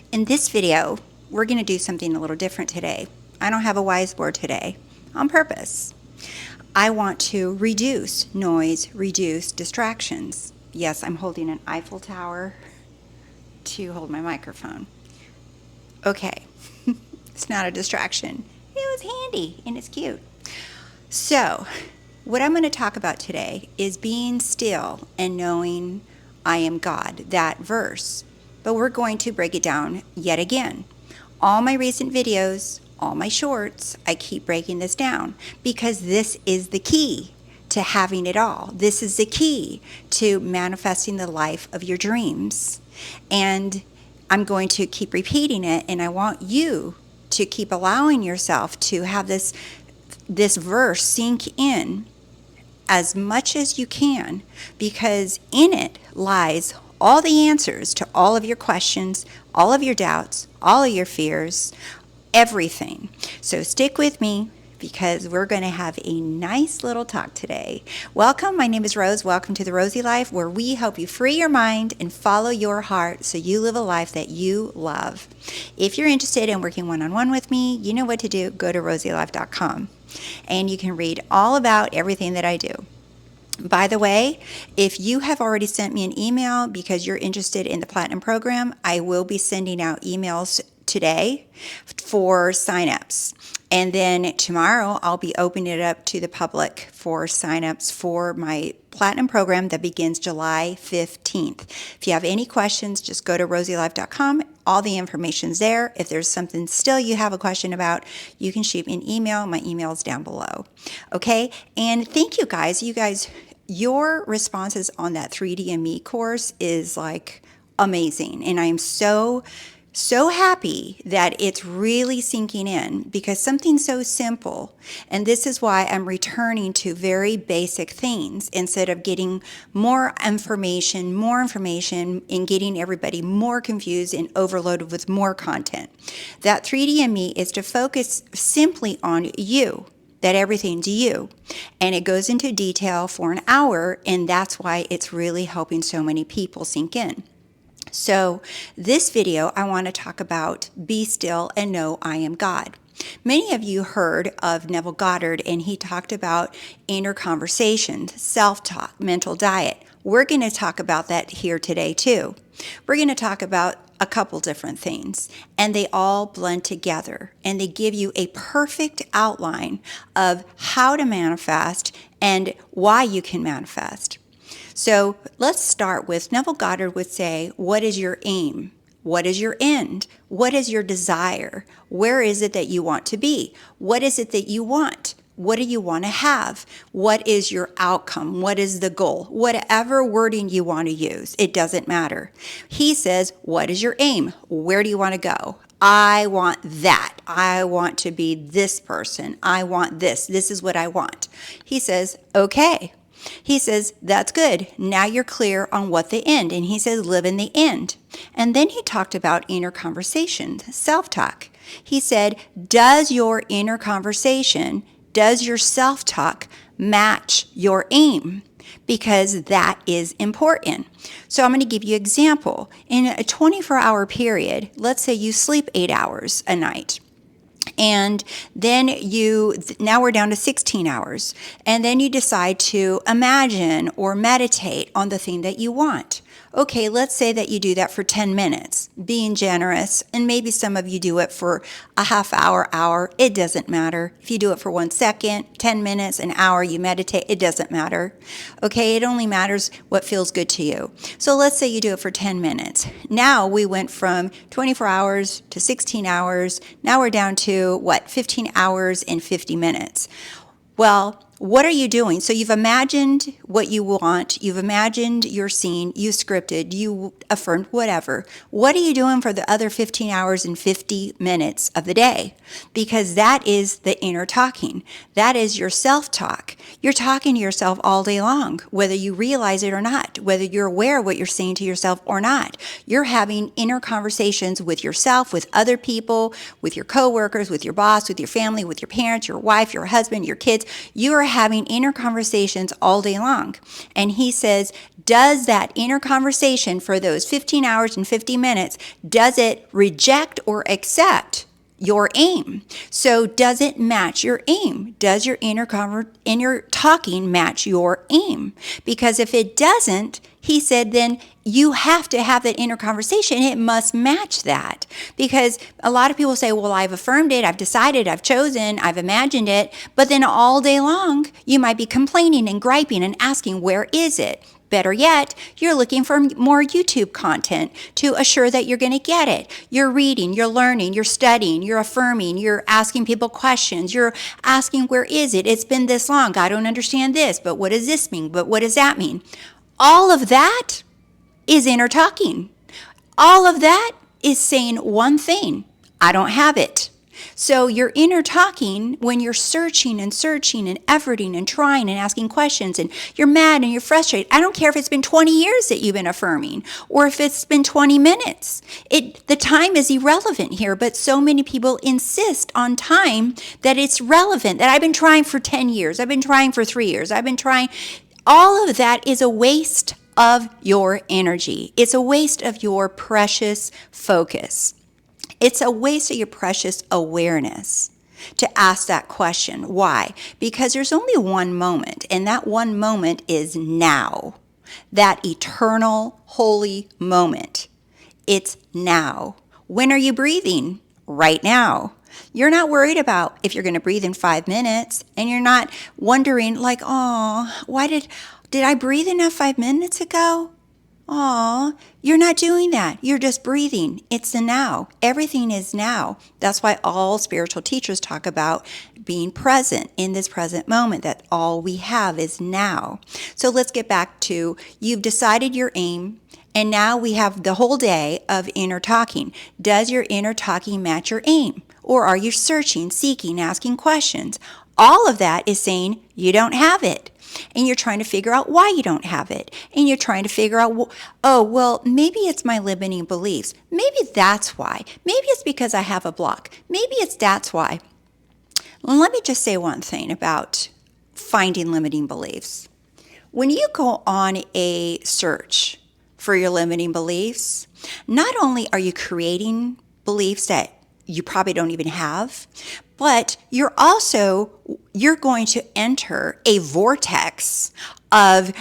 In this video, we're going to do something a little different today. I don't have a wise board today on purpose. I want to reduce noise, reduce distractions. Yes, I'm holding an Eiffel Tower to hold my microphone. Okay, it's not a distraction. It was handy and it's cute. So, what I'm going to talk about today is being still and knowing I am God, that verse. But we're going to break it down yet again. All my recent videos, all my shorts, I keep breaking this down because this is the key to having it all. This is the key to manifesting the life of your dreams. And I'm going to keep repeating it, and I want you to keep allowing yourself to have this verse sink in as much as you can, because in it lies all the answers to all of your questions, all of your doubts, all of your fears, everything. So stick with me because we're going to have a nice little talk today. Welcome, my name is Rose. Welcome to The Rosey Life, where we help you free your mind and follow your heart so you live a life that you love. If you're interested in working one-on-one with me, you know what to do. Go to RoseyLife.com and you can read all about everything that I do. By the way, if you have already sent me an email because you're interested in the Platinum program, I will be sending out emails today for signups. And then tomorrow, I'll be opening it up to the public for signups for my Platinum program that begins July 15th. If you have any questions, just go to RoseyLife.com. All the information's there. If there's something still you have a question about, you can shoot me an email. My email is down below. Okay? And thank you guys. Your responses on that 3D and Me course is like amazing. And I'm so happy that it's really sinking in, because something so simple, and this is why I'm returning to very basic things instead of getting more information and getting everybody more confused and overloaded with more content. That 3D and Me is to focus simply on you. That everything's you, and it goes into detail for an hour, and that's why it's really helping so many people sink in. So this video, I want to talk about be still and know I am God. Many of you heard of Neville Goddard, and he talked about inner conversations, self-talk, mental diet. We're going to talk about that here today too. We're going to talk about a couple different things, and they all blend together, and they give you a perfect outline of how to manifest and why you can manifest. So let's start with Neville Goddard would say, what is your aim? What is your end? What is your desire? Where is it that you want to be? What is it that you want? What do you want to have? What is your outcome? What is the goal? Whatever wording you want to use, it doesn't matter. He says, what is your aim? Where do you want to go? I want that. I want to be this person. I want this. This is what I want. He says, okay. He says, that's good. Now you're clear on what the end. And he says, live in the end. And then he talked about inner conversation, self-talk. He said, does your inner conversation, does your self-talk match your aim? Because that is important. So I'm going to give you an example. In a 24-hour period, let's say you sleep 8 hours a night. And then now we're down to 16 hours. And then you decide to imagine or meditate on the thing that you want. Okay, let's say that you do that for 10 minutes, being generous, and maybe some of you do it for a half hour, it doesn't matter. If you do it for 1 second, 10 minutes, an hour, you meditate, it doesn't matter. Okay, it only matters what feels good to you. So let's say you do it for 10 minutes. Now we went from 24 hours to 16 hours. Now we're down to 15 hours and 50 minutes. Well, what are you doing? So you've imagined what you want, you've imagined your scene, you scripted, you affirmed, whatever. What are you doing for the other 15 hours and 50 minutes of the day? Because that is the inner talking. That is your self-talk. You're talking to yourself all day long, whether you realize it or not, whether you're aware of what you're saying to yourself or not. You're having inner conversations with yourself, with other people, with your coworkers, with your boss, with your family, with your parents, your wife, your husband, your kids. You are having inner conversations all day long. And he says, Does that inner conversation for those 15 hours and 50 minutes, does it reject or accept your aim? So does it match your aim? Does your inner talking match your aim? Because if it doesn't, he said, then you have to have that inner conversation. It must match that. Because a lot of people say, well, I've affirmed it, I've decided, I've chosen, I've imagined it. But then all day long, you might be complaining and griping and asking, where is it? Better yet, you're looking for more YouTube content to assure that you're going to get it. You're reading, you're learning, you're studying, you're affirming, you're asking people questions, you're asking, where is it? It's been this long. I don't understand this, but what does this mean? But what does that mean? All of that is inner talking. All of that is saying one thing: I don't have it. So your inner talking, when you're searching and efforting and trying and asking questions, and you're mad and you're frustrated, I don't care if it's been 20 years that you've been affirming or if it's been 20 minutes. The time is irrelevant here, but so many people insist on time that it's relevant, that I've been trying for 10 years, I've been trying for 3 years, I've been trying. All of that is a waste of your energy. It's a waste of your precious focus. It's a waste of your precious awareness to ask that question. Why? Because there's only one moment, and that one moment is now. That eternal, holy moment. It's now. When are you breathing? Right now. You're not worried about if you're going to breathe in 5 minutes, and you're not wondering like, oh, why did I breathe enough 5 minutes ago? Aw, you're not doing that. You're just breathing. It's the now. Everything is now. That's why all spiritual teachers talk about being present in this present moment, that all we have is now. So let's get back to, you've decided your aim, and now we have the whole day of inner talking. Does your inner talking match your aim? Or are you searching, seeking, asking questions? All of that is saying you don't have it. And you're trying to figure out why you don't have it. And you're trying to figure out, oh, well, maybe it's my limiting beliefs. Maybe that's why. Maybe it's because I have a block. Maybe that's why. Well, let me just say one thing about finding limiting beliefs. When you go on a search for your limiting beliefs, not only are you creating beliefs that you probably don't even have, but you're going to enter a vortex of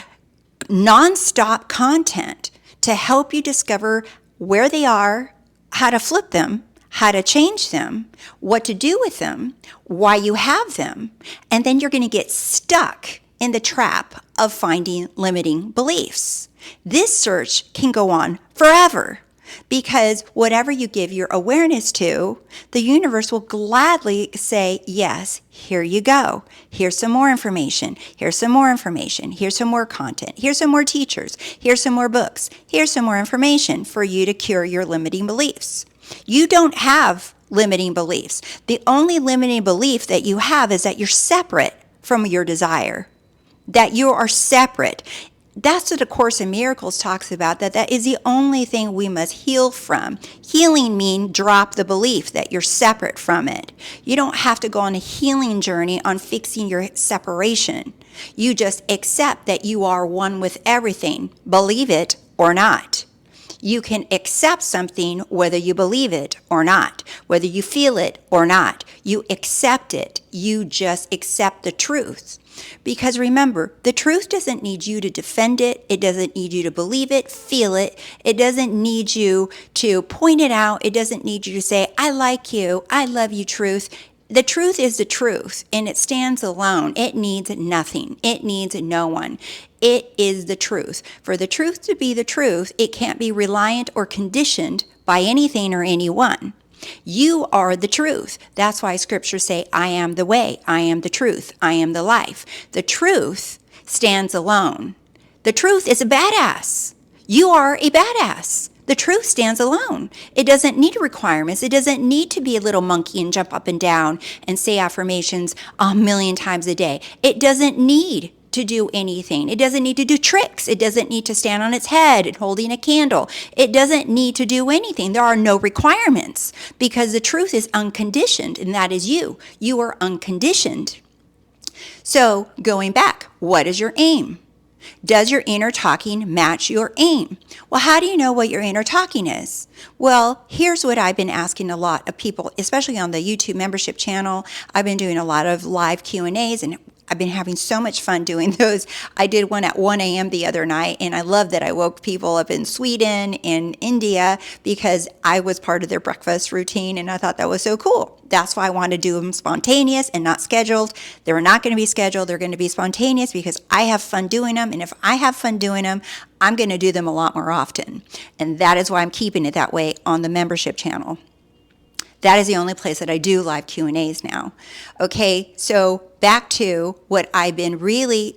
nonstop content to help you discover where they are, how to flip them, how to change them, what to do with them, why you have them, and then you're going to get stuck in the trap of finding limiting beliefs. This search can go on forever. Because whatever you give your awareness to, the universe will gladly say, yes, here you go. Here's some more information. Here's some more information. Here's some more content. Here's some more teachers. Here's some more books. Here's some more information for you to cure your limiting beliefs. You don't have limiting beliefs. The only limiting belief that you have is that you're separate from your desire, that you are separate. That's what the Course in Miracles talks about, that is the only thing we must heal from. Healing means drop the belief that you're separate from it. You don't have to go on a healing journey on fixing your separation. You just accept that you are one with everything, believe it or not. You can accept something whether you believe it or not, whether you feel it or not. You accept it. You just accept the truth. Because remember, the truth doesn't need you to defend it. It doesn't need you to believe it, feel it. It doesn't need you to point it out. It doesn't need you to say, I like you, I love you, truth. The truth is the truth, and it stands alone. It needs nothing. It needs no one. It is the truth. For the truth to be the truth, it can't be reliant or conditioned by anything or anyone. You are the truth. That's why scriptures say, I am the way, I am the truth, I am the life. The truth stands alone. The truth is a badass. You are a badass. The truth stands alone. It doesn't need requirements. It doesn't need to be a little monkey and jump up and down and say affirmations 1,000,000 times a day. It doesn't need to do anything. It doesn't need to do tricks. It doesn't need to stand on its head and holding a candle. It doesn't need to do anything. There are no requirements because the truth is unconditioned, and that is you. You are unconditioned. So going back, what is your aim? Does your inner talking match your aim? Well, how do you know what your inner talking is? Well, here's what I've been asking a lot of people, especially on the YouTube membership channel. I've been doing a lot of live Q&As, and I've been having so much fun doing those. I did one at 1 a.m. the other night, and I love that I woke people up in Sweden and India because I was part of their breakfast routine, and I thought that was so cool. That's why I want to do them spontaneous and not scheduled. They're not going to be scheduled. They're going to be spontaneous because I have fun doing them, and if I have fun doing them, I'm going to do them a lot more often. And that is why I'm keeping it that way on the membership channel. That is the only place that I do live Q&As now. Okay, so back to what I've been really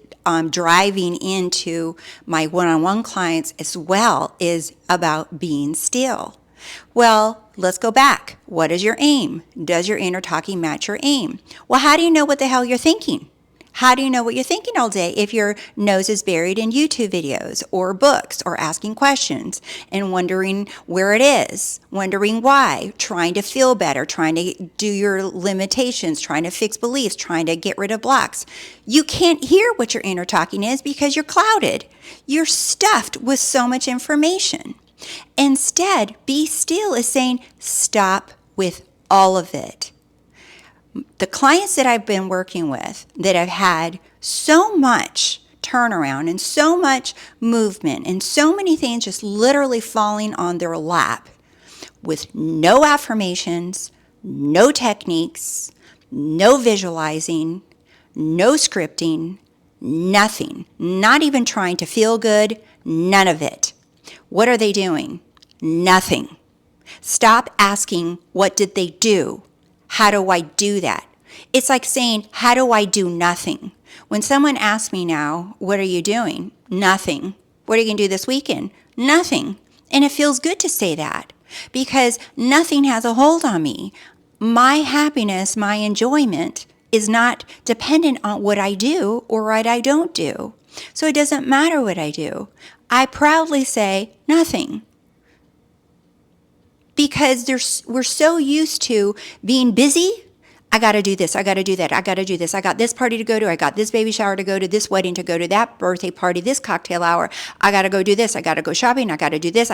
driving into my one-on-one clients as well is about being still. Well, let's go back. What is your aim? Does your inner talking match your aim? Well, how do you know what the hell you're thinking? How do you know what you're thinking all day if your nose is buried in YouTube videos or books or asking questions and wondering where it is, wondering why, trying to feel better, trying to do your limitations, trying to fix beliefs, trying to get rid of blocks? You can't hear what your inner talking is because you're clouded. You're stuffed with so much information. Instead, be still is saying stop with all of it. The clients that I've been working with that have had so much turnaround and so much movement and so many things just literally falling on their lap with no affirmations, no techniques, no visualizing, no scripting, nothing, not even trying to feel good, none of it. What are they doing? Nothing. Stop asking, what did they do? How do I do that? It's like saying, how do I do nothing? When someone asks me now, what are you doing? Nothing. What are you going to do this weekend? Nothing. And it feels good to say that because nothing has a hold on me. My happiness, my enjoyment is not dependent on what I do or what I don't do. So it doesn't matter what I do. I proudly say nothing. Because we're so used to being busy. I got to do this. I got to do that. I got to do this. I got this party to go to. I got this baby shower to go to, this wedding to go to, that birthday party, this cocktail hour. I got to go do this. I got to go shopping. I got to do this.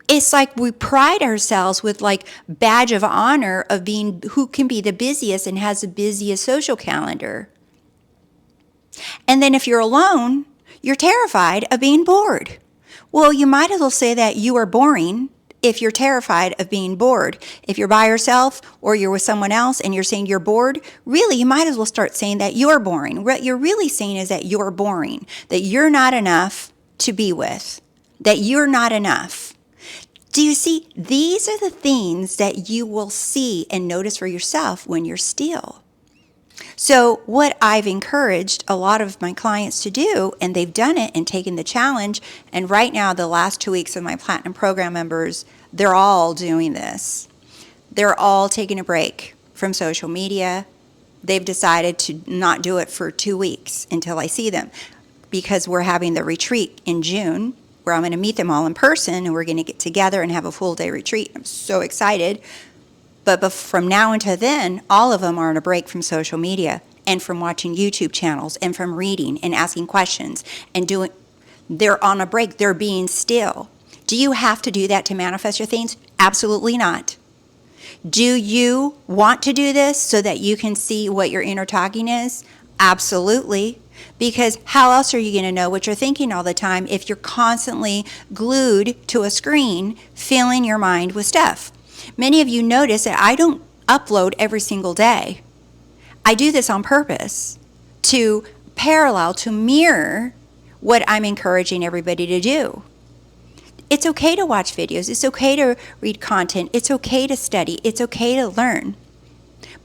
It's like we pride ourselves with like badge of honor of being who can be the busiest and has the busiest social calendar. And then if you're alone, you're terrified of being bored. Well, you might as well say that you are boring if you're terrified of being bored. If you're by yourself or you're with someone else and you're saying you're bored, really, you might as well start saying that you're boring. What you're really saying is that you're boring, that you're not enough to be with, that you're not enough. Do you see? These are the things that you will see and notice for yourself when you're still. So what I've encouraged a lot of my clients to do, and they've done it and taken the challenge, and right now the last 2 weeks of my Platinum Program members, they're all doing this. They're all taking a break from social media. They've decided to not do it for 2 weeks until I see them because we're having the retreat in June where I'm going to meet them all in person and we're going to get together and have a full day retreat. I'm so excited. But from now until then, all of them are on a break from social media and from watching YouTube channels and from reading and asking questions and doing. They're on a break. They're being still. Do you have to do that to manifest your things? Absolutely not. Do you want to do this so that you can see what your inner talking is? Absolutely. Because how else are you going to know what you're thinking all the time if you're constantly glued to a screen, filling your mind with stuff? Many of you notice that I don't upload every single day. I do this on purpose to parallel, to mirror what I'm encouraging everybody to do. It's okay to watch videos. It's okay to read content. It's okay to study. It's okay to learn.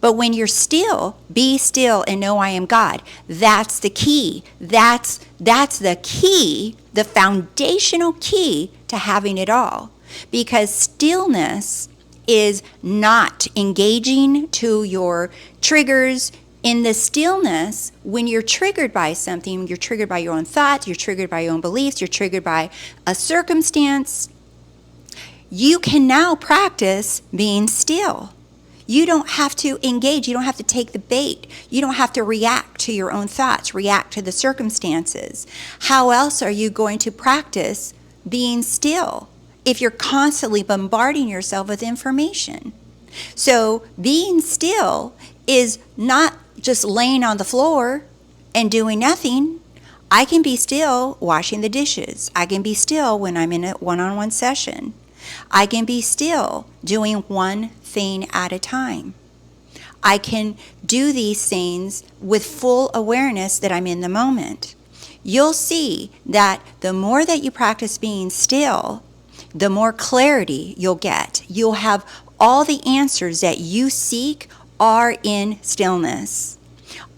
But when you're still, be still and know I am God. That's the key. That's the key, the foundational key to having it all. Because stillness is not engaging to your triggers. In the stillness, when you're triggered by something, you're triggered by your own thoughts, you're triggered by your own beliefs, you're triggered by a circumstance, you can now practice being still. You don't have to engage. You don't have to take the bait. You don't have to react to your own thoughts, react to the circumstances. How else are you going to practice being still if you're constantly bombarding yourself with information? So being still is not just laying on the floor and doing nothing. I can be still washing the dishes. I can be still when I'm in a one-on-one session. I can be still doing one thing at a time. I can do these things with full awareness that I'm in the moment. You'll see that the more that you practice being still, the more clarity you'll get. You'll have all the answers that you seek are in stillness.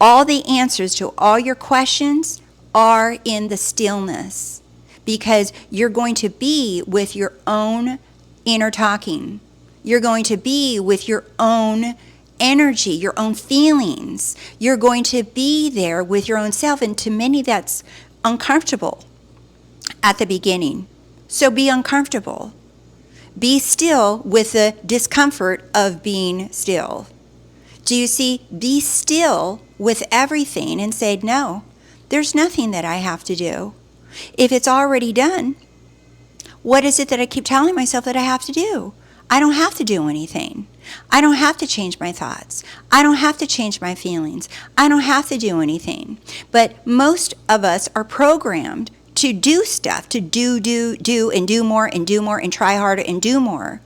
All the answers to all your questions are in the stillness, because you're going to be with your own inner talking. You're going to be with your own energy, your own feelings. You're going to be there with your own self, and to many that's uncomfortable at the beginning. So be uncomfortable. Be still with the discomfort of being still. Do you see? Be still with everything and say, no, there's nothing that I have to do. If it's already done, what is it that I keep telling myself that I have to do? I don't have to do anything. I don't have to change my thoughts. I don't have to change my feelings. I don't have to do anything. But most of us are programmed to do stuff, to do, and do more, and try harder, and do more.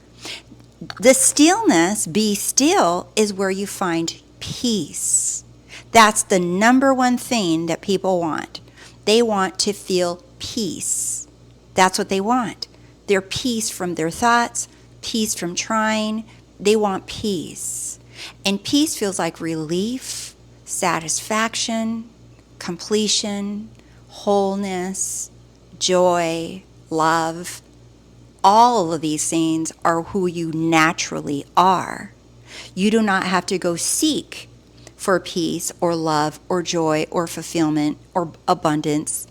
The stillness, be still, is where you find peace. That's the number one thing that people want. They want to feel peace. That's what they want. Their peace from their thoughts, peace from trying. They want peace. And peace feels like relief, satisfaction, completion, wholeness, joy, love. All of these things are who you naturally are. You do not have to go seek for peace or love or joy or fulfillment or abundance,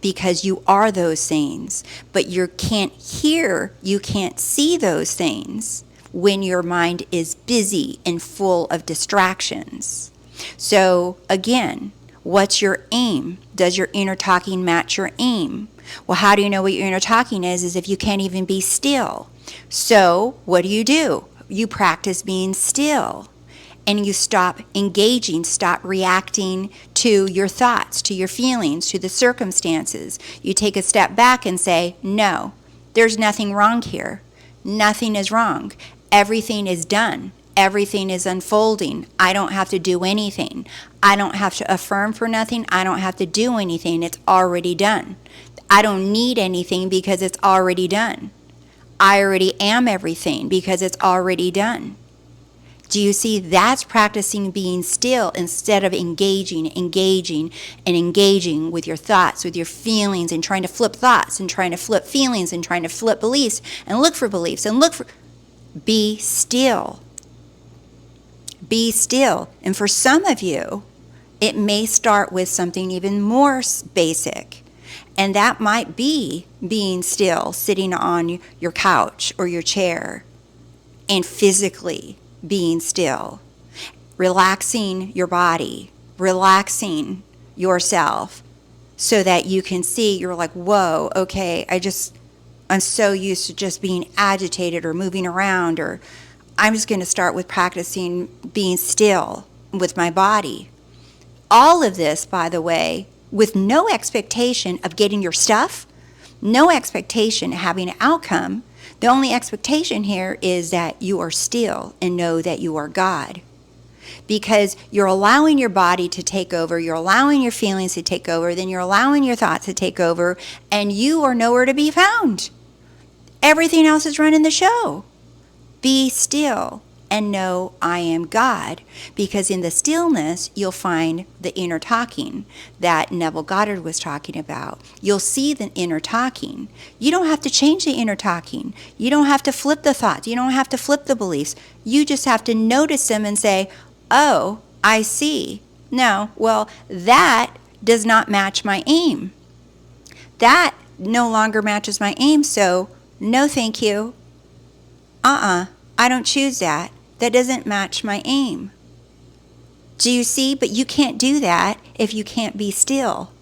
because you are those things. But you can't hear, you can't see those things when your mind is busy and full of distractions. So again, what's your aim? Does your inner talking match your aim? Well, how do you know what your inner talking is if you can't even be still? So what do? You practice being still. And you stop engaging, stop reacting to your thoughts, to your feelings, to the circumstances. You take a step back and say, no, there's nothing wrong here. Nothing is wrong. Everything is done. Everything is unfolding. I don't have to do anything. I don't have to affirm for nothing. I don't have to do anything. It's already done. I don't need anything because it's already done. I already am everything because it's already done. Do you see? That's practicing being still instead of engaging with your thoughts, with your feelings, and trying to flip thoughts and trying to flip feelings and trying to flip beliefs and look for beliefs and look for... Be still. Be still. And for some of you, it may start with something even more basic. And that might be being still, sitting on your couch or your chair and physically being still, relaxing your body, relaxing yourself so that you can see, you're like, whoa, okay, I'm so used to just being agitated or moving around, or I'm just going to start with practicing being still with my body. All of this, by the way, with no expectation of getting your stuff, no expectation of having an outcome. The only expectation here is that you are still and know that you are God. Because you're allowing your body to take over, you're allowing your feelings to take over, then you're allowing your thoughts to take over, and you are nowhere to be found. Everything else is running the show. Be still and know I am God, because in the stillness you'll find the inner talking that Neville Goddard was talking about. You'll see the inner talking. You don't have to change the inner talking. You don't have to flip the thoughts. You don't have to flip the beliefs. You just have to notice them and say, oh, I see. No, well, that does not match my aim. That no longer matches my aim, so no thank you. I don't choose that. That doesn't match my aim. Do you see? But you can't do that if you can't be still.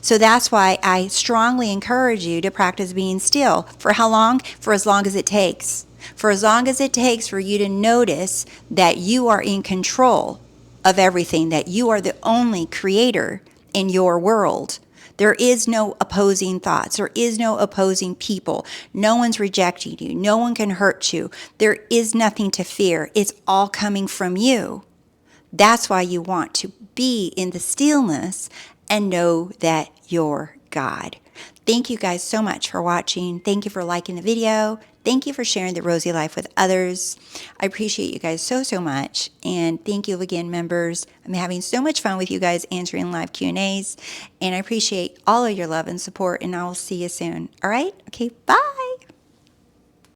So that's why I strongly encourage you to practice being still. For how long? For as long as it takes. For as long as it takes for you to notice that you are in control of everything, that you are the only creator in your world. There is no opposing thoughts. There is no opposing people. No one's rejecting you. No one can hurt you. There is nothing to fear. It's all coming from you. That's why you want to be in the stillness and know that you're God. Thank you guys so much for watching. Thank you for liking the video. Thank you for sharing the Rosey Life with others. I appreciate you guys so, so much. And thank you again, members. I'm having so much fun with you guys answering live Q&As. And I appreciate all of your love and support. And I will see you soon. All right? Okay, bye.